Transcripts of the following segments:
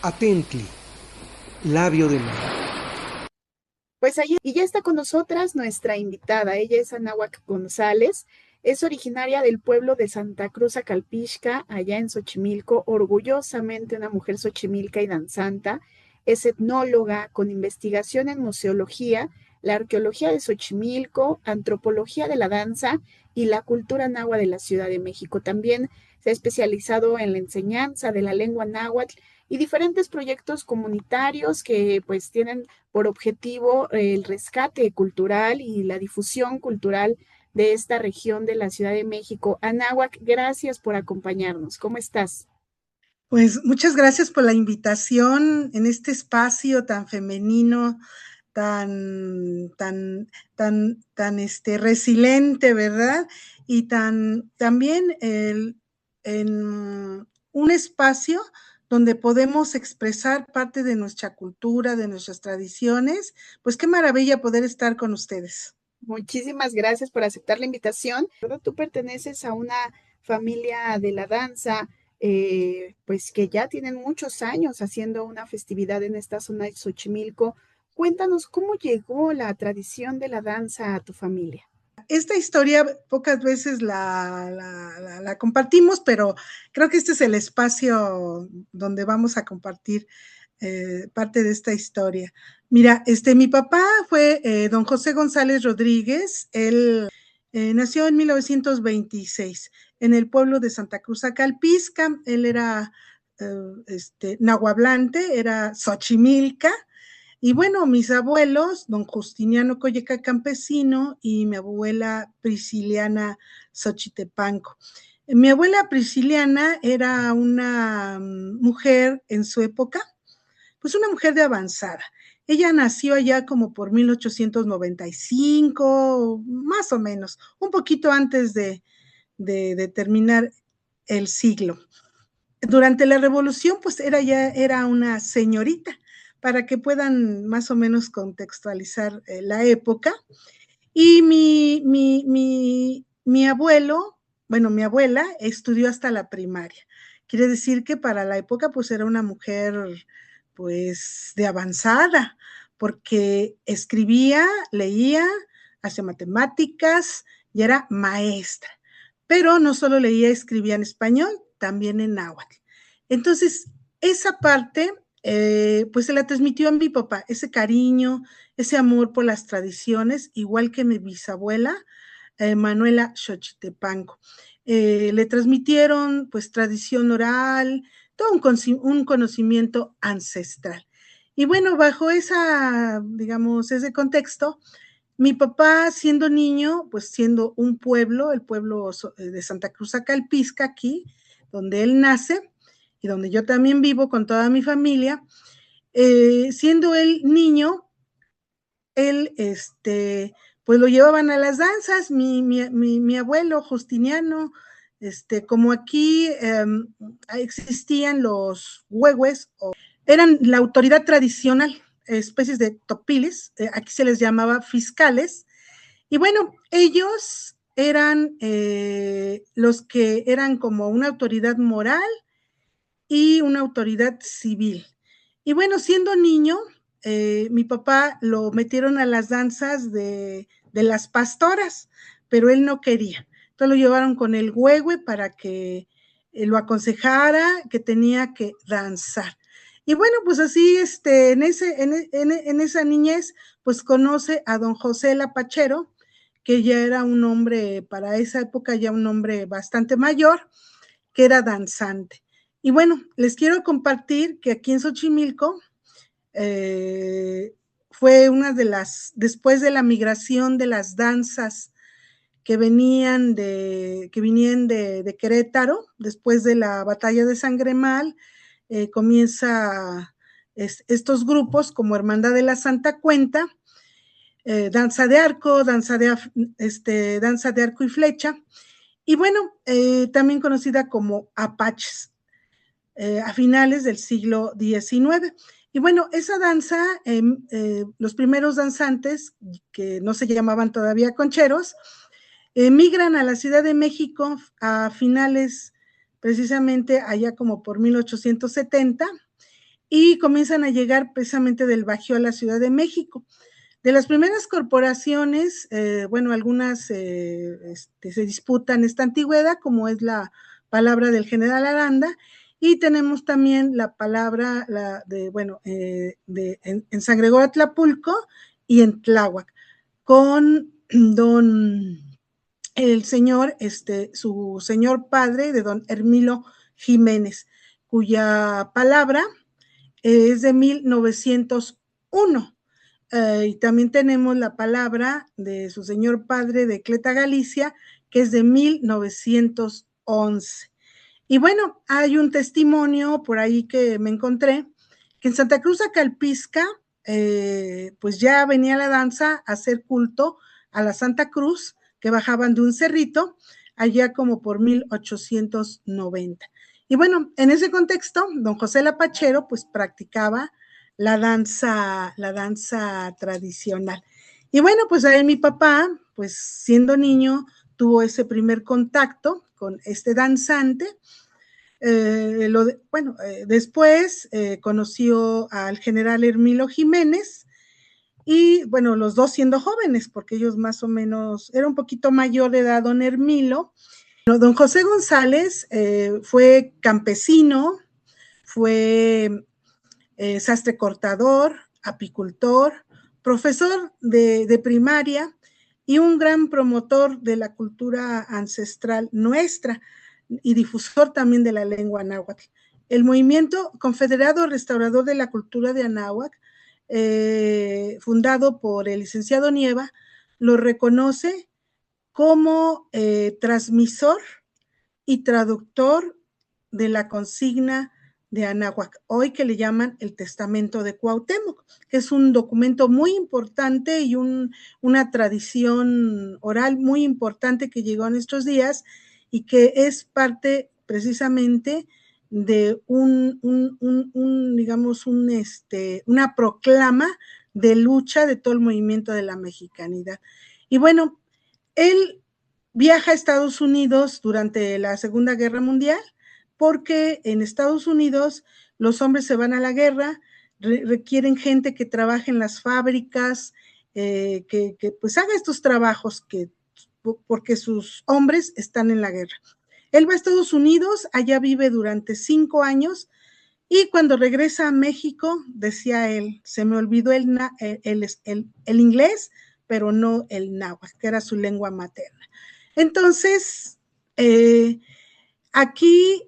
Atentli, labio de mar. Pues ahí, y ya está con nosotras nuestra invitada. Ella es Anáhuac González. Es originaria del pueblo de Santa Cruz Acalpixca, allá en Xochimilco, orgullosamente una mujer xochimilca y danzanta. Es etnóloga con investigación en museología, la arqueología de Xochimilco, antropología de la danza y la cultura náhuatl de la Ciudad de México. También se ha especializado en la enseñanza de la lengua náhuatl y diferentes proyectos comunitarios que pues tienen por objetivo el rescate cultural y la difusión cultural de esta región de la Ciudad de México. Anáhuac, gracias por acompañarnos. ¿Cómo estás? Pues muchas gracias por la invitación en este espacio tan femenino, tan resiliente, ¿verdad? Y también en un espacio donde podemos expresar parte de nuestra cultura, de nuestras tradiciones. Pues qué maravilla poder estar con ustedes. Muchísimas gracias por aceptar la invitación. Tú perteneces a una familia de la danza, pues que ya tienen muchos años haciendo una festividad en esta zona de Xochimilco. Cuéntanos cómo llegó la tradición de la danza a tu familia. Esta historia pocas veces la compartimos, pero creo que este es el espacio donde vamos a compartir parte de esta historia. Mira, mi papá fue don José González Rodríguez. Él nació en 1926 en el pueblo de Santa Cruz Acalpizca. Él era nahuablante, era xochimilca. Y bueno, mis abuelos, don Justiniano Colleca Campesino y mi abuela Prisciliana Xochitepanco. Mi abuela Prisciliana era una mujer en su época, pues una mujer de avanzada. Ella nació allá como por 1895, más o menos, un poquito antes de terminar el siglo. Durante la revolución, pues era una señorita, para que puedan más o menos contextualizar la época. Y mi abuelo, bueno, mi abuela estudió hasta la primaria. Quiere decir que para la época, pues era una mujer, pues, de avanzada, porque escribía, leía, hacía matemáticas y era maestra. Pero no solo leía y escribía en español, también en náhuatl. Entonces, esa parte, pues se la transmitió a mi papá, ese cariño, ese amor por las tradiciones, igual que mi bisabuela, Manuela Xochitepanco. Le transmitieron pues tradición oral, todo un conocimiento ancestral. Y bueno, bajo esa, digamos, ese contexto, mi papá siendo niño, pues siendo un pueblo, el pueblo de Santa Cruz Acalpizca, aquí, donde él nace y donde yo también vivo con toda mi familia, siendo él niño, él, pues lo llevaban a las danzas, mi abuelo Justiniano, como aquí existían los huehues, eran la autoridad tradicional, especies de topiles, aquí se les llamaba fiscales, y bueno, ellos eran los que eran como una autoridad moral y una autoridad civil. Y bueno, siendo niño, mi papá lo metieron a las danzas de las pastoras, pero él no quería. Entonces lo llevaron con el güegüe para que lo aconsejara que tenía que danzar. Y bueno, pues así, en esa niñez, pues conoce a don José Lapachero, que ya era un hombre, para esa época ya un hombre bastante mayor, que era danzante. Y bueno, les quiero compartir que aquí en Xochimilco fue una de las, después de la migración de las danzas que vinían de Querétaro, después de la batalla de Sangremal, comienza estos grupos como Hermandad de la Santa Cuenta, danza de arco, danza de arco y flecha, y bueno, también conocida como apaches, a finales del siglo XIX. Y bueno, esa danza, los primeros danzantes, que no se llamaban todavía concheros, migran a la Ciudad de México a finales, precisamente allá como por 1870, y comienzan a llegar precisamente del Bajío a la Ciudad de México. De las primeras corporaciones, bueno, algunas se disputan esta antigüedad, como es la palabra del general Aranda, y tenemos también la palabra en San Gregorio Atlapulco y en Tláhuac, con el señor, su señor padre de don Hermilo Jiménez, cuya palabra es de 1901. Y también tenemos la palabra de su señor padre de Cleta, Galicia, que es de 1911. Y bueno, hay un testimonio por ahí que me encontré, que en Santa Cruz Acalpisca, pues ya venía la danza a hacer culto a la Santa Cruz, que bajaban de un cerrito, allá como por 1890. Y bueno, en ese contexto, don José Lapachero, pues practicaba la danza tradicional. Y bueno, pues ahí mi papá, pues siendo niño, tuvo ese primer contacto con este danzante. Después conoció al general Hermilo Jiménez, y bueno, los dos siendo jóvenes, porque ellos más o menos, era un poquito mayor de edad don Hermilo. Don José González fue campesino, fue sastre cortador, apicultor, profesor de primaria y un gran promotor de la cultura ancestral nuestra y difusor también de la lengua náhuatl. El movimiento Confederado Restaurador de la Cultura de Anáhuac, fundado por el licenciado Nieva, lo reconoce como transmisor y traductor de la consigna de Anáhuac, hoy que le llaman el Testamento de Cuauhtémoc, que es un documento muy importante y una tradición oral muy importante que llegó a nuestros días y que es parte precisamente de una proclama de lucha de todo el movimiento de la mexicanidad. Y bueno, él viaja a Estados Unidos durante la Segunda Guerra Mundial, porque en Estados Unidos los hombres se van a la guerra, requieren gente que trabaje en las fábricas, que pues haga estos trabajos porque sus hombres están en la guerra. Él va a Estados Unidos, allá vive durante 5 años, y cuando regresa a México, decía él, se me olvidó el inglés, pero no el náhuatl, que era su lengua materna. Entonces, aquí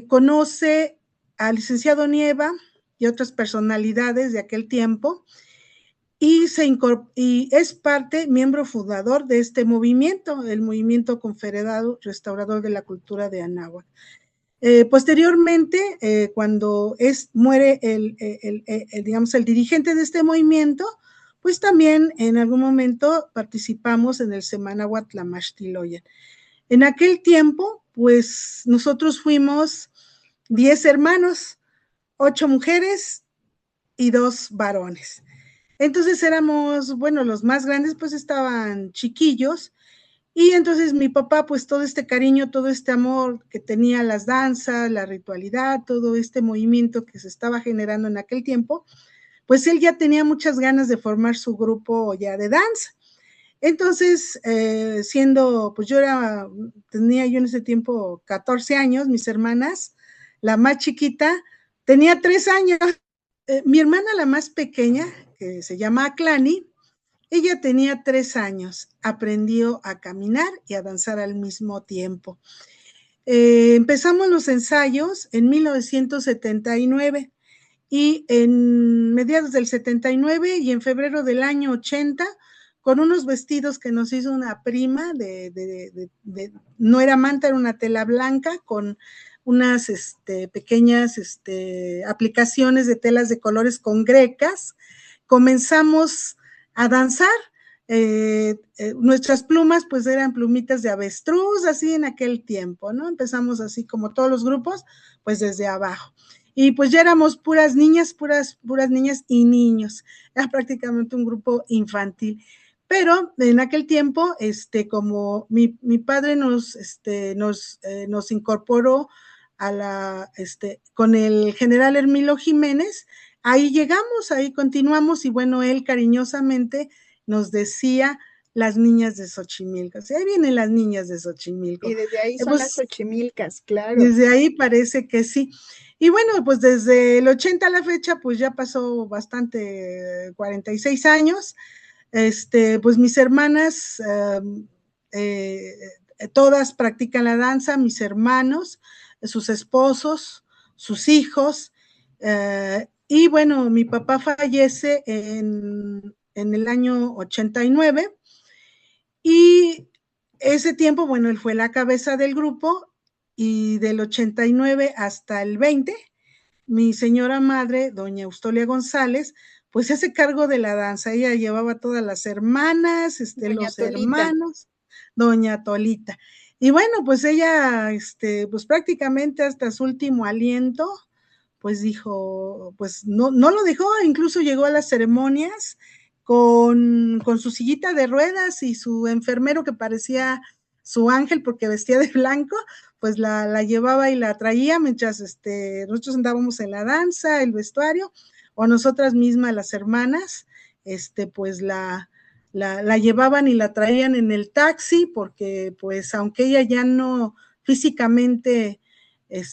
conoce al licenciado Nieva y otras personalidades de aquel tiempo, y es miembro fundador de este movimiento, el Movimiento Confederado Restaurador de la Cultura de Anáhuac. Posteriormente, cuando muere el dirigente de este movimiento, pues también en algún momento participamos en el Semánahuatl Tlamachtiloyan. En aquel tiempo, pues nosotros fuimos 10 hermanos, 8 mujeres y 2 varones. Entonces éramos, bueno, los más grandes pues estaban chiquillos, y entonces mi papá, pues todo este cariño, todo este amor que tenía las danzas, la ritualidad, todo este movimiento que se estaba generando en aquel tiempo, pues él ya tenía muchas ganas de formar su grupo ya de danza. Entonces, pues tenía yo en ese tiempo 14 años, mis hermanas, la más chiquita tenía 3 años. Mi hermana, la más pequeña, que se llama Aclani, ella tenía 3 años, aprendió a caminar y a danzar al mismo tiempo. Empezamos los ensayos en 1979, y en mediados del 79 y en febrero del año 80, con unos vestidos que nos hizo una prima, no era manta, era una tela blanca, con unas pequeñas aplicaciones de telas de colores con grecas, comenzamos a danzar. Nuestras plumas pues eran plumitas de avestruz, así en aquel tiempo, ¿no? Empezamos así como todos los grupos, pues desde abajo. Y pues ya éramos puras niñas y niños, era prácticamente un grupo infantil. Pero en aquel tiempo, como mi padre nos incorporó con el general Hermilo Jiménez. Ahí llegamos, ahí continuamos, y bueno, él cariñosamente nos decía las niñas de Xochimilco. O sea, ahí vienen las niñas de Xochimilco. Y desde ahí son las Pues, Xochimilcas, claro. desde ahí parece que sí. Y bueno, pues desde el 80 a la fecha, pues ya pasó bastante, 46 años. Pues mis hermanas, todas practican la danza, mis hermanos, sus esposos, sus hijos, y bueno, mi papá fallece en el año 89, y ese tiempo, bueno, él fue la cabeza del grupo, y del 89 hasta el 20, mi señora madre, doña Eustolia González, pues ese cargo de la danza, ella llevaba a todas las hermanas, Doña los Tolita. hermanos, doña Tolita. Y bueno, pues ella, pues prácticamente hasta su último aliento, pues dijo, pues no lo dejó, incluso llegó a las ceremonias con su sillita de ruedas y su enfermero que parecía su ángel porque vestía de blanco, pues la llevaba y la traía mientras nosotros andábamos en la danza, el vestuario, o nosotras mismas, las hermanas, pues la llevaban y la traían en el taxi, porque pues aunque ella ya no físicamente,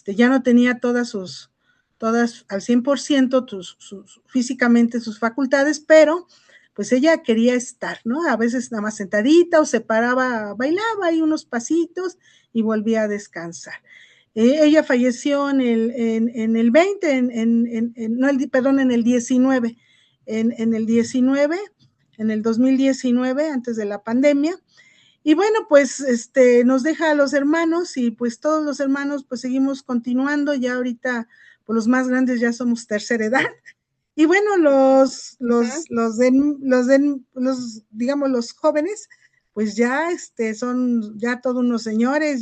ya no tenía todas al 100% físicamente sus facultades, pero pues ella quería estar, ¿no? A veces nada más sentadita o se paraba, bailaba ahí unos pasitos y volvía a descansar. Ella falleció en el 20, no, perdón, en el 19, en el 19, en el 2019, antes de la pandemia. Y bueno, pues nos deja a los hermanos, y pues todos los hermanos pues seguimos continuando. Ya ahorita, pues los más grandes ya somos tercera edad. Y bueno, digamos, los jóvenes, pues ya son ya todos unos señores,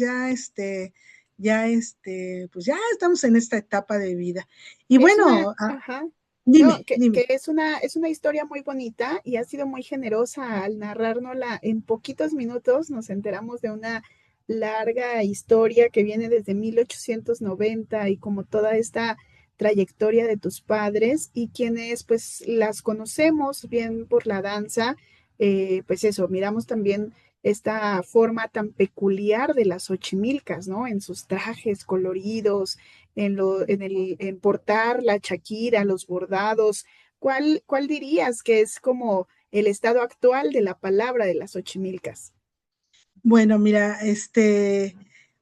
pues ya estamos en esta etapa de vida. Y Es una, bueno, ajá. No, dime, que dime. es una historia muy bonita y ha sido muy generosa al narrárnosla en poquitos minutos. Nos enteramos de una larga historia que viene desde 1890 y como toda esta trayectoria de tus padres y quienes pues las conocemos bien por la danza, pues eso, miramos también esta forma tan peculiar de las Xochimilcas, ¿no? En sus trajes coloridos, en portar la chaquira, los bordados. ¿Cuál dirías que es como el estado actual de la palabra de las Xochimilcas? Bueno, mira,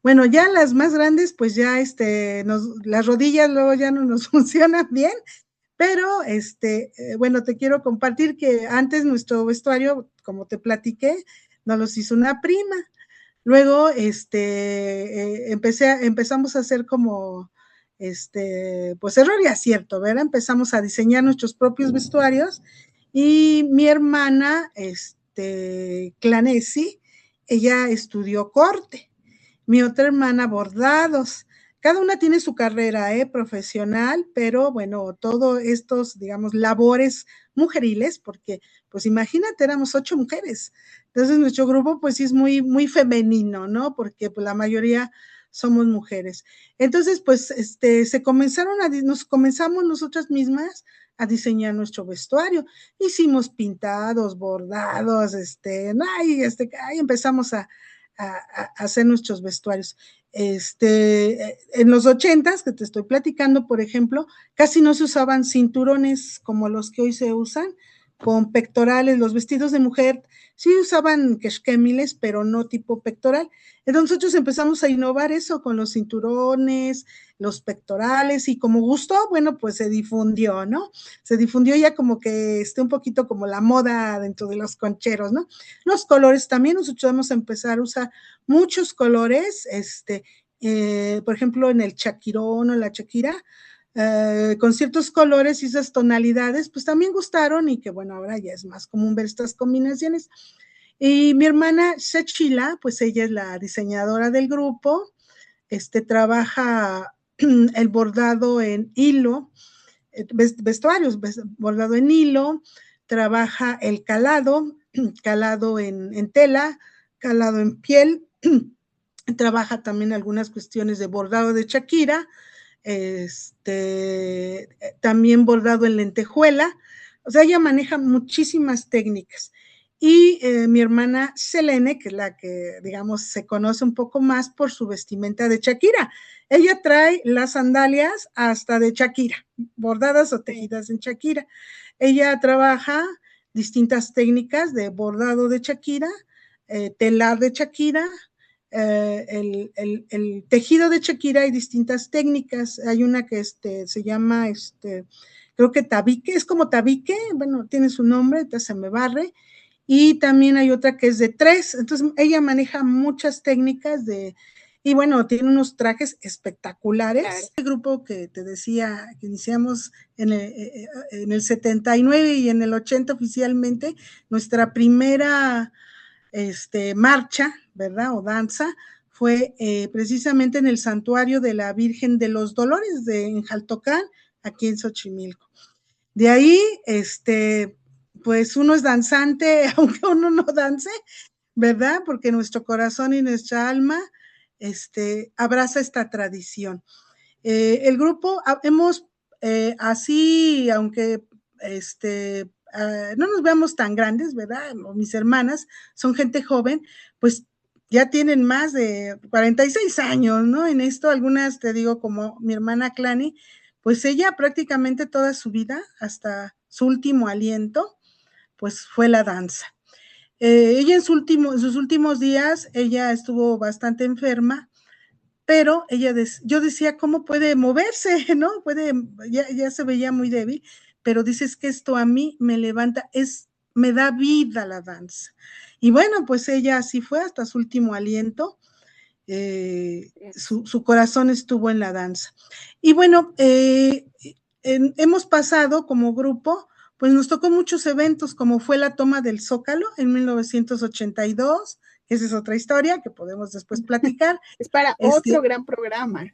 bueno, ya las más grandes, pues ya, las rodillas luego ya no nos funcionan bien, pero, bueno, te quiero compartir que antes nuestro vestuario, como te platiqué, nos los hizo una prima. Luego, empezamos a hacer como, pues error y acierto, ¿verdad? Empezamos a diseñar nuestros propios vestuarios, y mi hermana, Clanesi, ella estudió corte, mi otra hermana bordados. Cada una tiene su carrera profesional, pero bueno, todos estos, digamos, labores mujeriles, porque pues imagínate, éramos 8 mujeres. Entonces nuestro grupo pues sí es muy, muy femenino, ¿no? Porque pues la mayoría somos mujeres. Entonces pues nos comenzamos nosotras mismas a diseñar nuestro vestuario. Hicimos pintados, bordados, ahí empezamos a hacer nuestros vestuarios. En los 80s, que te estoy platicando, por ejemplo, casi no se usaban cinturones como los que hoy se usan, con pectorales. Los vestidos de mujer sí usaban quexquémiles, pero no tipo pectoral. Entonces nosotros empezamos a innovar eso con los cinturones, los pectorales, y como gustó, bueno, pues se difundió, ¿no? Se difundió ya como que un poquito como la moda dentro de los concheros, ¿no? Los colores también, nosotros vamos a empezar a usar muchos colores, por ejemplo, en el chaquirón o la chaquira, con ciertos colores y esas tonalidades, pues también gustaron, y que bueno, ahora ya es más común ver estas combinaciones. Y mi hermana Shechila, pues ella es la diseñadora del grupo, trabaja el bordado en hilo, vestuarios, bordado en hilo, trabaja el calado, calado en tela, calado en piel, trabaja también algunas cuestiones de bordado de Shakira, también bordado en lentejuela, o sea, ella maneja muchísimas técnicas. Y mi hermana Selene, que es la que, digamos, se conoce un poco más por su vestimenta de Shakira. Ella trae las sandalias hasta de Shakira, bordadas o tejidas en Shakira. Ella trabaja distintas técnicas de bordado de Shakira, telar de Shakira, el tejido de Shakira hay distintas técnicas. Hay una que se llama, creo que tabique, es como tabique, bueno, tiene su nombre, entonces se me barre. Y también hay otra que es de 3, entonces ella maneja muchas técnicas y bueno, tiene unos trajes espectaculares. Claro. El grupo que te decía, que iniciamos en el 79 y en el 80 oficialmente, nuestra primera marcha, ¿verdad? O danza, fue precisamente en el santuario de la Virgen de los Dolores en Jaltocán, aquí en Xochimilco. De ahí, pues uno es danzante, aunque uno no dance, ¿verdad? Porque nuestro corazón y nuestra alma abraza esta tradición. El grupo hemos así, aunque no nos veamos tan grandes, ¿verdad? Mis hermanas son gente joven, pues ya tienen más de 46 años, ¿no? En esto, algunas te digo, como mi hermana Clany, pues ella prácticamente toda su vida, hasta su último aliento, pues fue la danza. Ella en sus últimos días, ella estuvo bastante enferma, pero yo decía, ¿cómo puede moverse? ¿No? Ya se veía muy débil, pero dices que esto a mí me levanta, me da vida la danza. Y bueno, pues ella así fue hasta su último aliento. Su corazón estuvo en la danza. Y bueno, hemos pasado como grupo, pues nos tocó muchos eventos, como fue la toma del Zócalo en 1982, esa es otra historia que podemos después platicar. Es para otro gran programa.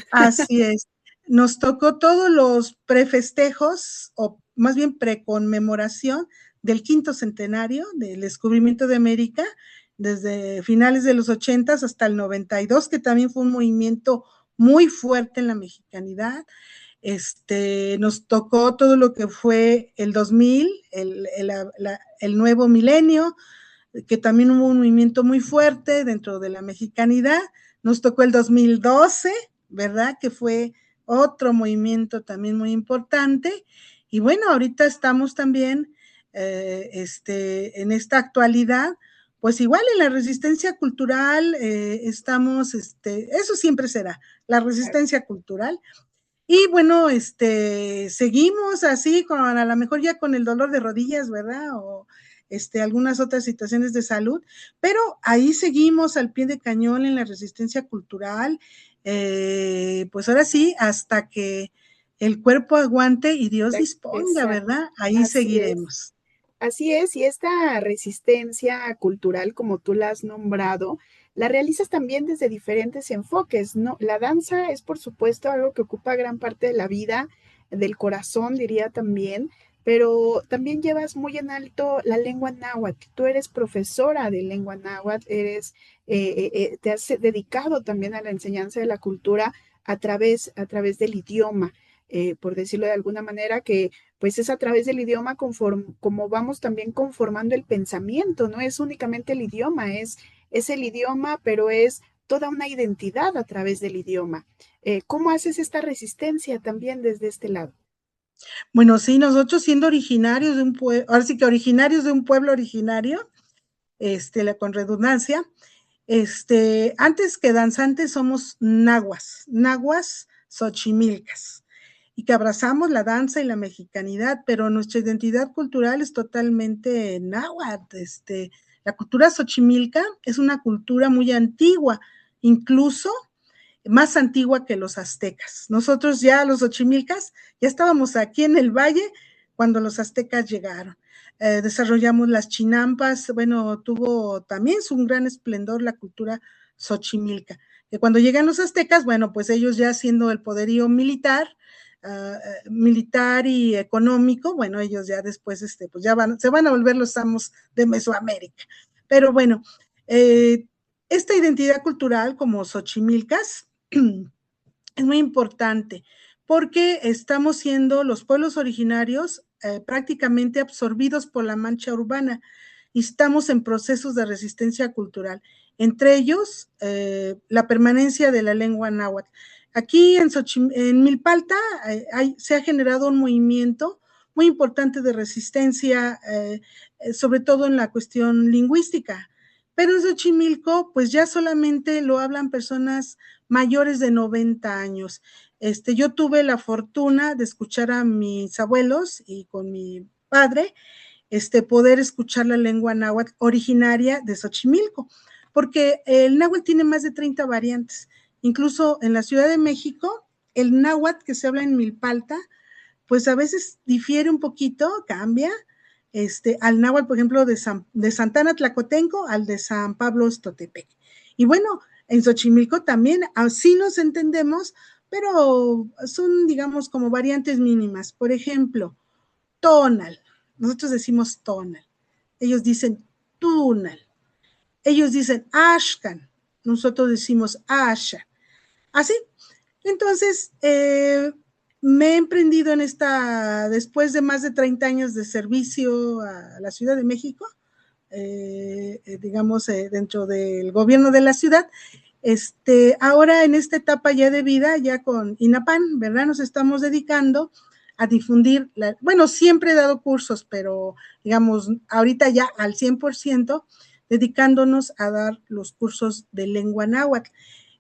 Así es. Nos tocó todos los prefestejos, o más bien preconmemoración del 5º centenario del descubrimiento de América, desde finales de los 80 hasta el 92, que también fue un movimiento muy fuerte en la mexicanidad. Nos tocó todo lo que fue el 2000, el nuevo milenio, que también hubo un movimiento muy fuerte dentro de la mexicanidad. Nos tocó el 2012, ¿verdad? Que fue otro movimiento también muy importante. Y bueno, ahorita estamos también en esta actualidad, pues igual en la resistencia cultural estamos, eso siempre será, la resistencia cultural. Y bueno, seguimos así, a lo mejor ya con el dolor de rodillas, ¿verdad? O algunas otras situaciones de salud, pero ahí seguimos al pie de cañón en la resistencia cultural, pues ahora sí, hasta que el cuerpo aguante y Dios disponga, ¿verdad? Ahí así seguiremos. Así es, y esta resistencia cultural, como tú la has nombrado, la realizas también desde diferentes enfoques, ¿no? La danza es, por supuesto, algo que ocupa gran parte de la vida, del corazón, diría también, pero también llevas muy en alto la lengua náhuatl. Tú eres profesora de lengua náhuatl, te has dedicado también a la enseñanza de la cultura a través del idioma. Por decirlo de alguna manera, que pues es a través del idioma como vamos también conformando el pensamiento, no es únicamente el idioma, es el idioma, pero es toda una identidad a través del idioma. ¿Cómo haces esta resistencia también desde este lado? Bueno, sí, nosotros siendo originarios de un pueblo, ahora sí que originarios de un pueblo originario, con redundancia, antes que danzantes somos nahuas xochimilcas, y que abrazamos la danza y la mexicanidad, pero nuestra identidad cultural es totalmente náhuatl. La cultura xochimilca es una cultura muy antigua, incluso más antigua que los aztecas. Nosotros ya, los xochimilcas, ya estábamos aquí en el valle cuando los aztecas llegaron. Desarrollamos las chinampas, bueno, tuvo también su gran esplendor la cultura xochimilca. Que cuando llegan los aztecas, bueno, pues ellos ya siendo el poderío militar, militar y económico, bueno, ellos ya después, pues ya se van a volver los amos de Mesoamérica. Pero bueno, Esta identidad cultural como Xochimilcas es muy importante porque estamos siendo los pueblos originarios prácticamente absorbidos por la mancha urbana y estamos en procesos de resistencia cultural, entre ellos la permanencia de la lengua náhuatl. Aquí en Milpalta se ha generado un movimiento muy importante de resistencia, sobre todo en la cuestión lingüística, pero en Xochimilco pues ya solamente lo hablan personas mayores de 90 años. Yo tuve la fortuna de escuchar a mis abuelos y con mi padre, poder escuchar la lengua náhuatl originaria de Xochimilco, porque el náhuatl tiene más de 30 variantes. Incluso en la Ciudad de México, el náhuatl que se habla en Milpalta, pues a veces difiere un poquito, cambia, al náhuatl, por ejemplo, de Santana Tlacotenco al de San Pablo Estotepec. Y bueno, en Xochimilco también, así nos entendemos, pero son, digamos, como variantes mínimas. Por ejemplo, tonal. Nosotros decimos tonal. Ellos dicen tunal. Ellos dicen ashkan. Nosotros decimos asha. Así. Entonces, me he emprendido en después de más de 30 años de servicio a la Ciudad de México, digamos, dentro del gobierno de la ciudad. Ahora en esta etapa ya de vida, ya con INAPAN, ¿verdad? Nos estamos dedicando a difundir, bueno, siempre he dado cursos, pero digamos, ahorita ya al 100%, dedicándonos a dar los cursos de lengua náhuatl.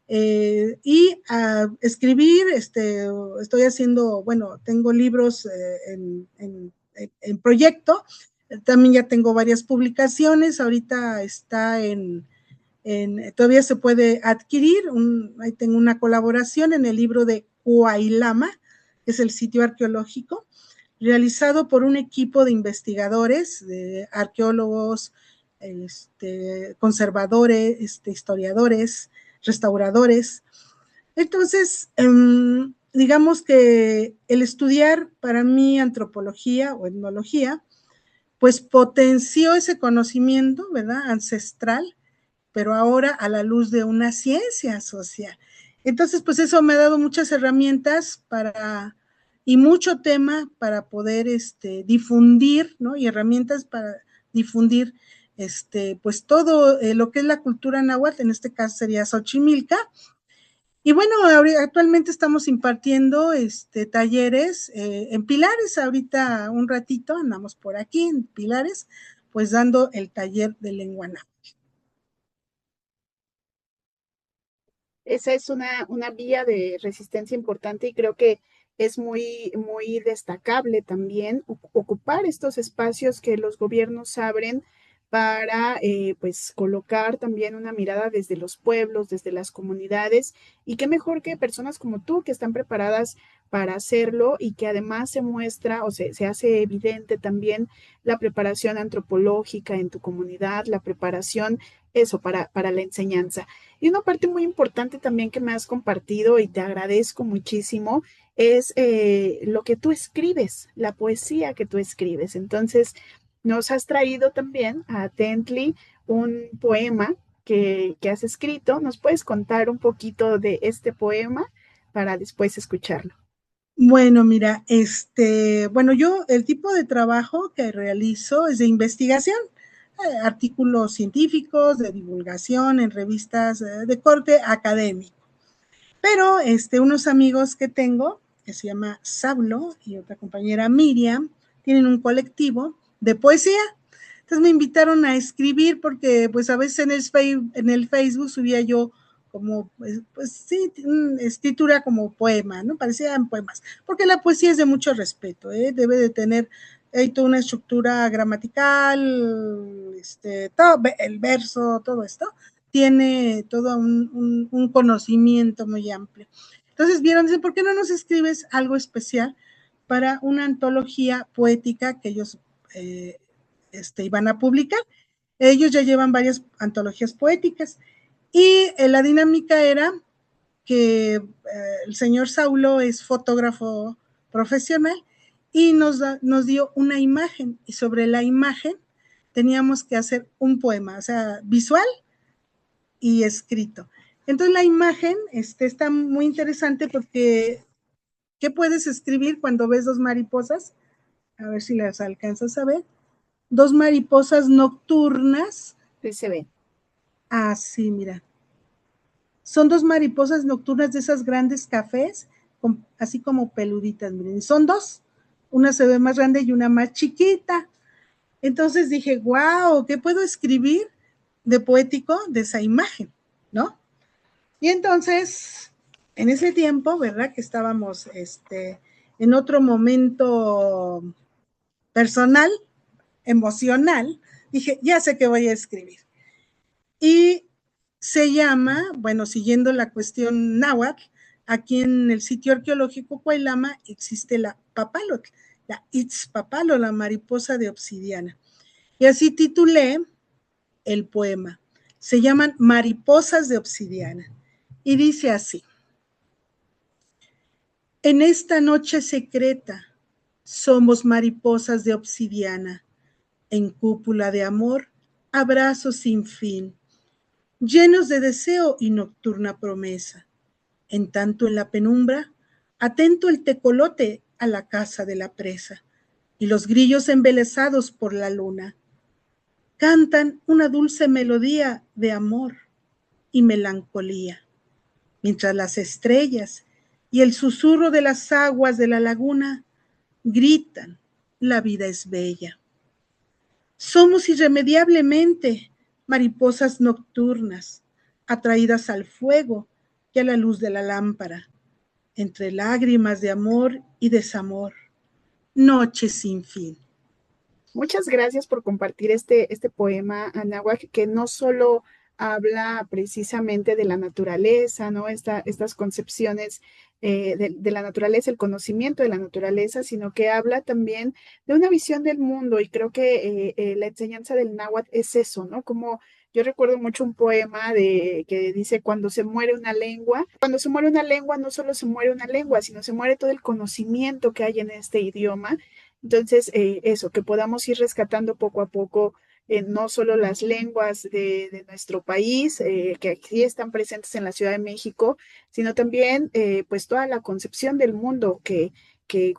Y a escribir, estoy haciendo, bueno, tengo libros en proyecto, también ya tengo varias publicaciones, ahorita está todavía se puede adquirir, ahí tengo una colaboración en el libro de Huaylama, que es el sitio arqueológico, realizado por un equipo de investigadores, de arqueólogos, conservadores, historiadores, restauradores. Entonces, digamos que el estudiar para mí antropología o etnología, pues potenció ese conocimiento, ¿verdad? Ancestral, pero ahora a la luz de una ciencia social. Entonces, pues eso me ha dado muchas herramientas y mucho tema para poder difundir, ¿no? Y herramientas para difundir pues todo lo que es la cultura náhuatl, en este caso sería Xochimilca. Y bueno, actualmente estamos impartiendo talleres en Pilares, ahorita un ratito andamos por aquí en Pilares, pues dando el taller de lengua náhuatl. Esa es una vía de resistencia importante y creo que es muy destacable también ocupar estos espacios que los gobiernos abren para pues colocar también una mirada desde los pueblos, desde las comunidades y qué mejor que personas como tú que están preparadas para hacerlo y que además se muestra o se hace evidente también la preparación antropológica en tu comunidad, la preparación, eso, para la enseñanza. Y una parte muy importante también que me has compartido y te agradezco muchísimo es lo que tú escribes, la poesía que tú escribes. Entonces, nos has traído también a Tentley un poema que has escrito. ¿Nos puedes contar un poquito de este poema para después escucharlo? Bueno, mira, bueno, yo el tipo de trabajo que realizo es de investigación, artículos científicos, de divulgación en revistas de corte académico. Pero unos amigos que tengo, que se llama Sablo y otra compañera Miriam, tienen un colectivo de poesía. Entonces me invitaron a escribir porque pues a veces en el Facebook subía yo como, pues sí, escritura como poema, ¿no? Parecían poemas, porque la poesía es de mucho respeto, ¿eh? Debe de tener toda una estructura gramatical, todo, el verso, todo esto, tiene todo un conocimiento muy amplio. Entonces vieron, dicen, ¿por qué no nos escribes algo especial para una antología poética que ellos iban a publicar? Ellos ya llevan varias antologías poéticas y la dinámica era que el señor Saulo es fotógrafo profesional y nos dio una imagen y sobre la imagen teníamos que hacer un poema, o sea, visual y escrito. Entonces la imagen está muy interesante porque ¿qué puedes escribir cuando ves dos mariposas? A ver si las alcanzas a ver. Dos mariposas nocturnas. Sí se ve. Ah, sí, mira. Son dos mariposas nocturnas de esas grandes cafés, así como peluditas, miren. Son dos. Una se ve más grande y una más chiquita. Entonces dije, wow, ¿qué puedo escribir de poético de esa imagen? ¿No? Y entonces, en ese tiempo, ¿verdad? Que estábamos en otro momento personal, emocional, dije, ya sé qué voy a escribir. Y se llama, bueno, siguiendo la cuestión náhuatl, aquí en el sitio arqueológico Cuailama existe la papalotl, la Itzpapalo, la mariposa de obsidiana. Y así titulé el poema. Se llaman Mariposas de Obsidiana. Y dice así: en esta noche secreta somos mariposas de obsidiana, en cúpula de amor, abrazos sin fin, llenos de deseo y nocturna promesa. En tanto en la penumbra, atento el tecolote a la casa de la presa, y los grillos embelesados por la luna cantan una dulce melodía de amor y melancolía, mientras las estrellas y el susurro de las aguas de la laguna gritan, la vida es bella. Somos irremediablemente mariposas nocturnas, atraídas al fuego y a la luz de la lámpara, entre lágrimas de amor y desamor, noche sin fin. Muchas gracias por compartir este poema, Anáhuac, que no solo habla precisamente de la naturaleza, ¿no? Estas concepciones de la naturaleza, el conocimiento de la naturaleza, sino que habla también de una visión del mundo. Y creo que la enseñanza del náhuatl es eso, ¿no? Como yo recuerdo mucho un poema que dice, cuando se muere una lengua, no solo se muere una lengua, sino se muere todo el conocimiento que hay en este idioma. Entonces, eso, que podamos ir rescatando poco a poco no solo las lenguas de nuestro país, que aquí están presentes en la Ciudad de México, sino también pues toda la concepción del mundo que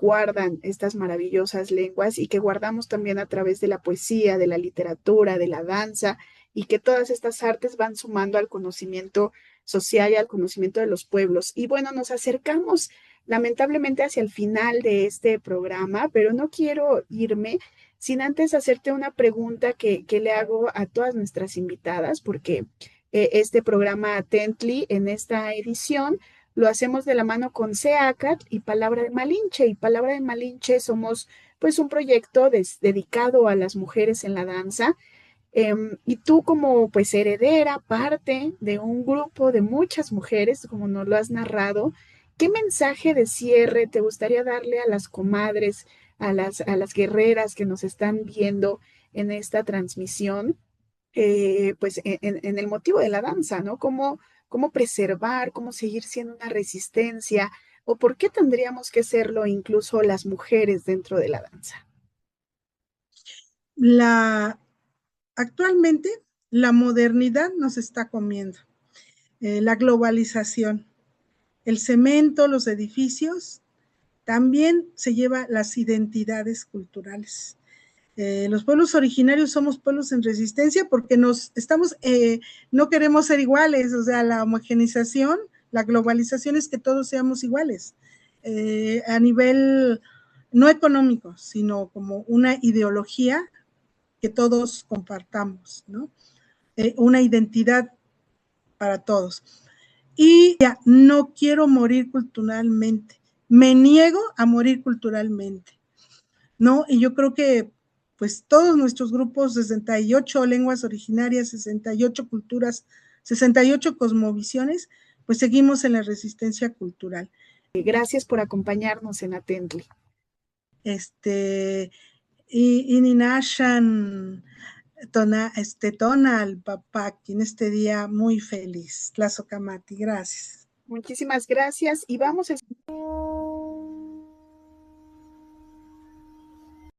guardan estas maravillosas lenguas y que guardamos también a través de la poesía, de la literatura, de la danza, y que todas estas artes van sumando al conocimiento social y al conocimiento de los pueblos. Y bueno, nos acercamos lamentablemente hacia el final de este programa, pero no quiero irme sin antes hacerte una pregunta que le hago a todas nuestras invitadas, porque este programa Atently en esta edición lo hacemos de la mano con SEACAT y Palabra de Malinche. Y Palabra de Malinche somos pues un proyecto dedicado a las mujeres en la danza. Y tú como pues heredera, parte de un grupo de muchas mujeres, como nos lo has narrado, ¿qué mensaje de cierre te gustaría darle a las comadres, a las guerreras que nos están viendo en esta transmisión, pues en el motivo de la danza, ¿no? ¿Cómo preservar, cómo seguir siendo una resistencia, o por qué tendríamos que serlo incluso las mujeres dentro de la danza? Actualmente la modernidad nos está comiendo, la globalización, el cemento, los edificios, también se lleva las identidades culturales. Los pueblos originarios somos pueblos en resistencia porque no queremos ser iguales, o sea, la homogeneización, la globalización es que todos seamos iguales, a nivel no económico, sino como una ideología que todos compartamos, ¿no? Una identidad para todos. Y ya, no quiero morir culturalmente, me niego a morir culturalmente, ¿no? Y yo creo que pues todos nuestros grupos, 68 lenguas originarias, 68 culturas, 68 cosmovisiones, pues seguimos en la resistencia cultural. Gracias por acompañarnos en Atently. Ininashan Tonal Papaki, en este día muy feliz. Tlazocamati, gracias. Muchísimas gracias y vamos a